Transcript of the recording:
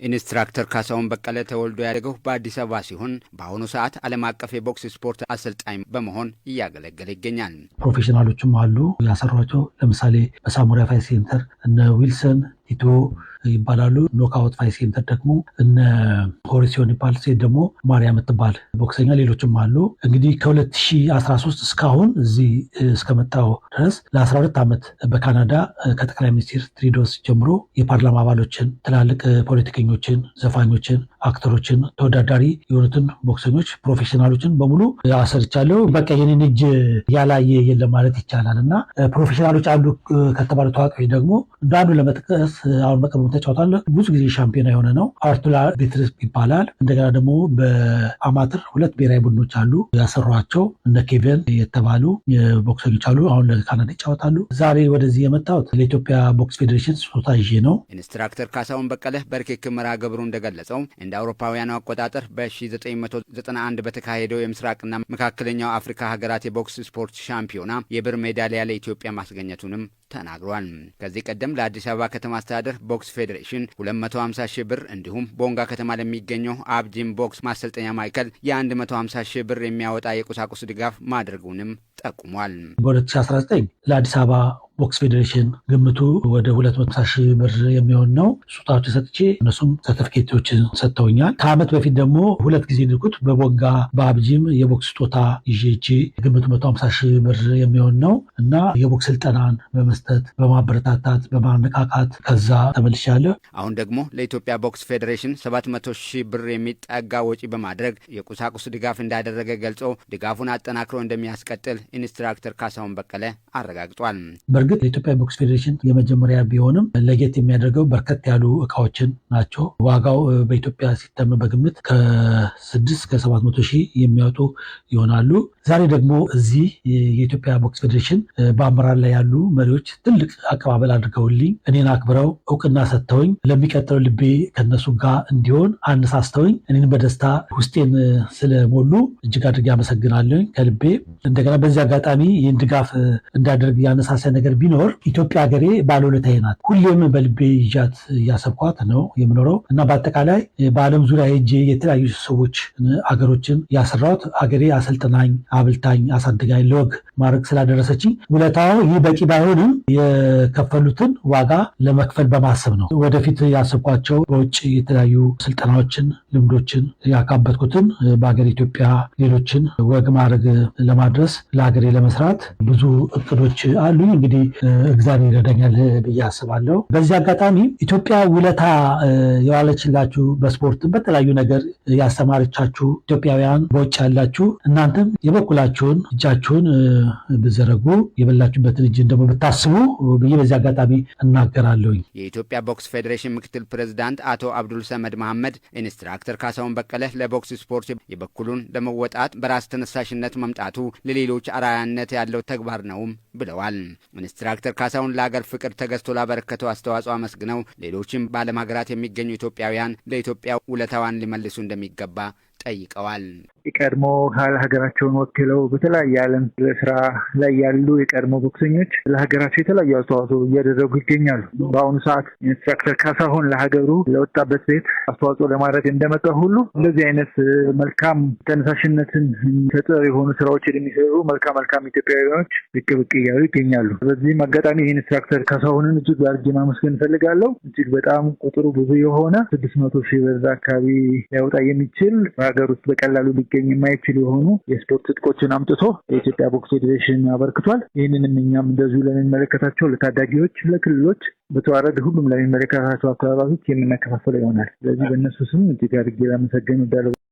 ኢንስትራክተር ካሳሁን በቀለ ተወልዶ ያደገው በአዲስ አበባ ሲሆን በአሁኑ ሰዓት ዓለም አቀፍ የቦክስ ስፖርት አሰልጣኝ በመሆን እያገለገለ ይገኛል። ፕሮፌሽናሎችም አሉ ያሰሯቸው። ለምሳሌ በሳሙራ ፋይት ሴንተር እነ ዊልሰን ቲቶ ይባላሉ። ኖክአውት ፋይት ሴንተር ደግሞ እነ ሆሪሲዮን ይባል፣ ሴት ደግሞ ማርያም የምትባል ቦክሰኛ፣ ሌሎችም አሉ። እንግዲህ ከ2013 እስካሁን እዚህ እስከመጣው ድረስ ለ12 ዓመት በካናዳ ከጠቅላይ ሚኒስትር ትሪዶስ ጀምሮ የፓርላማ አባሎችን፣ ትላልቅ ፖለቲከኞችን፣ ዘፋኞችን፣ አክተሮችን፣ ተወዳዳሪ የሆኑትን ቦክሰኞች፣ ፕሮፌሽናሎችን በሙሉ አሰርቻለሁ። በቃ የኔን እጅ ያላየ የለም ማለት ይቻላል። እና ፕሮፌሽናሎች አሉ ከተባሉ ታዋቂ ደግሞ እንደ አንዱ ለመጥቀስ አሁን በቅርቡ ተጫውቷል። ብዙ ጊዜ ሻምፒዮና የሆነ ነው። አርቱላ ቤትርስ ይባላል። እንደገና ደግሞ በአማትር 2 ብሔራዊ ቡድኖች አሉ ያሰሯቸው እነ ኬቨን የተባሉ ቦክሰኞች አሉ። አሁን ለካናዳ ይጫወታሉ። ዛሬ ወደዚህ የመጣሁት ለኢትዮጵያ ቦክስ ፌዴሬሽን ስጦታ ይዤ ነው። ኢንስትራክተር ካሳሁን በቀለ በርክክብ መርሃ ግብሩ እንደገለጸው እንደ አውሮፓውያኑ አቆጣጠር በ1991 በተካሄደው የምስራቅና መካከለኛው አፍሪካ ሀገራት የቦክስ ስፖርት ሻምፒዮና የብር ሜዳሊያ ለኢትዮጵያ ማስገኘቱንም ተናግሯል። ከዚህ ቀደም ለአዲስ አበባ ከተማ አስተዳደር ቦክስ ፌዴሬሽን 250 ሺህ ብር እንዲሁም ቦንጋ ከተማ ለሚገኘው አብጂም ቦክስ ማሰልጠኛ ማዕከል የ150 ሺህ ብር የሚያወጣ የቁሳቁስ ድጋፍ ማድረጉንም ጠቁሟል። በ2019 ለአዲስ አበባ ቦክስ ፌዴሬሽን ግምቱ ወደ 250 ሺህ ብር የሚሆን ነው ስጦታዎችን ሰጥቼ እነሱም ሰርቲፊኬቶችን ሰጥተውኛል። ከዓመት በፊት ደግሞ 2 ጊዜ ልኩት በቦንጋ በአብጂም የቦክስ ስጦታ ይዤ ግምቱ 150 ሺህ ብር የሚሆን ነው እና የቦክስ ስልጠናን በመስጠት በማበረታታት በማነቃቃት ከዛ ተመልሻለሁ። አሁን ደግሞ ለኢትዮጵያ ቦክስ ፌዴሬሽን 700 ሺህ ብር የሚጠጋ ወጪ በማድረግ የቁሳቁስ ድጋፍ እንዳደረገ ገልጾ ድጋፉን አጠናክሮ እንደሚያስቀጥል ኢንስትራክተር ካሳሁን በቀለ አረጋግጧል። በእርግጥ ለኢትዮጵያ ቦክስ ፌዴሬሽን የመጀመሪያ ቢሆንም ለየት የሚያደርገው በርከት ያሉ እቃዎችን ናቸው። ዋጋው በኢትዮጵያ ሲተመን በግምት ከ6 እስከ 700 ሺህ የሚያወጡ ይሆናሉ። ዛሬ ደግሞ እዚህ የኢትዮጵያ ቦክስ ፌዴሬሽን በአመራር ላይ ያሉ መሪዎች ትልቅ አቀባበል አድርገውልኝ እኔን አክብረው እውቅና ሰጥተውኝ ለሚቀጥለው ልቤ ከነሱ ጋር እንዲሆን አነሳስተውኝ እኔን በደስታ ውስጤን ስለሞሉ እጅግ አድርጌ አመሰግናለሁ ከልቤ። እንደገና በዚህ አጋጣሚ ይህን ድጋፍ እንዳደርግ ያነሳሳ ነገር ቢኖር ኢትዮጵያ ሀገሬ ባለውለታዬ ናት። ሁሌም በልቤ ይዣት እያሰብኳት ነው የምኖረው እና በአጠቃላይ በዓለም ዙሪያ ሄጄ የተለያዩ ሰዎች አገሮችን ያሰራሁት አገሬ አሰልጥናኝ፣ አብልታኝ፣ አሳድጋኝ ለወግ ማድረግ ስላደረሰችኝ ውለታው ይህ በቂ ባይሆንም የከፈሉትን ዋጋ ለመክፈል በማሰብ ነው። ወደፊት ያሰብኳቸው በውጭ የተለያዩ ስልጠናዎችን፣ ልምዶችን ያካበትኩትን በሀገር ኢትዮጵያ ሌሎችን ወግ ማድረግ ለማድረስ ለሀገሬ ለመስራት ብዙ እቅዶች አሉ። እንግዲህ እግዚአብሔር ይረዳኛል ብዬ አስባለሁ። በዚህ አጋጣሚ ኢትዮጵያ ውለታ የዋለችላችሁ በስፖርት በተለያዩ ነገር ያስተማረቻችሁ ኢትዮጵያውያን በውጭ ያላችሁ እናንተም የበኩላችሁን እጃችሁን ብዘረጉ የበላችሁበትን እጅ ደግሞ ብታስቡ ብዬ በዚህ አጋጣሚ እናገራለሁ። የኢትዮጵያ ቦክስ ፌዴሬሽን ምክትል ፕሬዝዳንት አቶ አብዱል ሰመድ መሐመድ ኢንስትራክተር ካሳሁን በቀለ ለቦክስ ስፖርት የበኩሉን ለመወጣት በራስ ተነሳሽነት መምጣቱ ለሌሎች አርአያነት ያለው ተግባር ነውም ብለዋል። ኢንስትራክተር ካሳሁን ለሀገር ፍቅር ተገዝቶ ላበረከተው አስተዋጽኦ አመስግነው ሌሎችም በዓለም ሀገራት የሚገኙ ኢትዮጵያውያን ለኢትዮጵያ ውለታዋን ሊመልሱ እንደሚገባ ጠይቀዋል። የቀድሞ ሀገራቸውን ወክለው በተለያየ ዓለም ለስራ ላይ ያሉ የቀድሞ ቦክሰኞች ለሀገራቸው የተለያዩ አስተዋጽኦ እያደረጉ ይገኛሉ። በአሁኑ ሰዓት ኢንስትራክተር ካሳሁን ለሀገሩ ለወጣበት ቤት አስተዋጽኦ ለማድረግ እንደመጣ ሁሉ እንደዚህ አይነት መልካም ተነሳሽነትን ተጠር የሆኑ ስራዎችን የሚሰሩ መልካም ኢትዮጵያውያኖች ብቅ እያሉ ይገኛሉ። በዚህም አጋጣሚ ኢንስትራክተር ካሳሁንን እጅግ አድርጌ ማመስገን እፈልጋለሁ። እጅግ በጣም ቁጥሩ ብዙ የሆነ 600 ሺህ ብር አካባቢ ሊያወጣ የሚችል ሀገር ውስጥ በቀላሉ ሊገኝ የማይችል የሆኑ የስፖርት ትጥቆችን አምጥቶ የኢትዮጵያ ቦክስ ፌዴሬሽን አበርክቷል። ይህንንም እኛም እንደዚሁ ለሚመለከታቸው ለታዳጊዎች፣ ለክልሎች በተዋረድ ሁሉም ለሚመለከታቸው አካባቢዎች የምናከፋፍለው ይሆናል። ስለዚህ በእነሱ ስም እጅግ አድርጌ ላመሰግን እወዳለሁ።